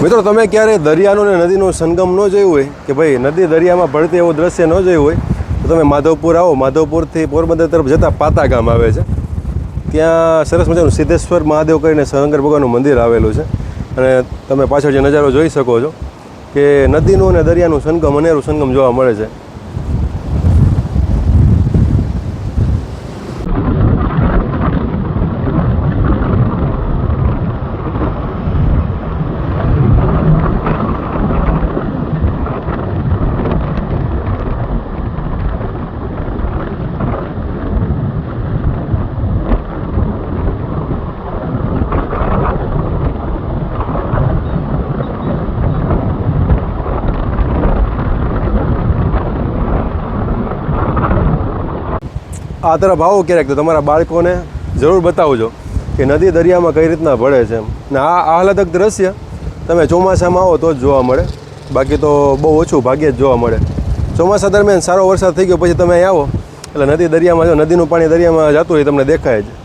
મિત્રો તમે ક્યારે દરિયાનો ને નદીનો સંગમ ન જોયું હોય કે ભાઈ નદી દરિયામાં ભળતી એવું દ્રશ્ય ન જોયું હોય તો તમે માધવપુર આવો. માધવપુરથી પોરબંદર તરફ જતાં પાતા ગામ આવે છે. ત્યાં સરસ મજાનું સિદ્ધેશ્વર મહાદેવ કરીને શંકર ભગવાનનું મંદિર આવેલું છે અને તમે પાછળ જે નજારો જોઈ શકો છો કે નદીનું અને દરિયાનું સંગમ અનેરું સંગમ જોવા મળે છે. આ તરફ આવો ક્યારેક તો તમારા બાળકોને જરૂર બતાવજો કે નદી દરિયામાં કઈ રીતના ભળે છે એમ. ને આ આહલાદક દ્રશ્ય તમે ચોમાસામાં આવો તો જ જોવા મળે, બાકી તો બહુ ઓછું ભાગ્યે જ જોવા મળે. ચોમાસા દરમિયાન સારો વરસાદ થઈ ગયો પછી તમે અહીં આવો એટલે નદી દરિયામાં જો નદીનું પાણી દરિયામાં જતું હોય તમને દેખાય જ.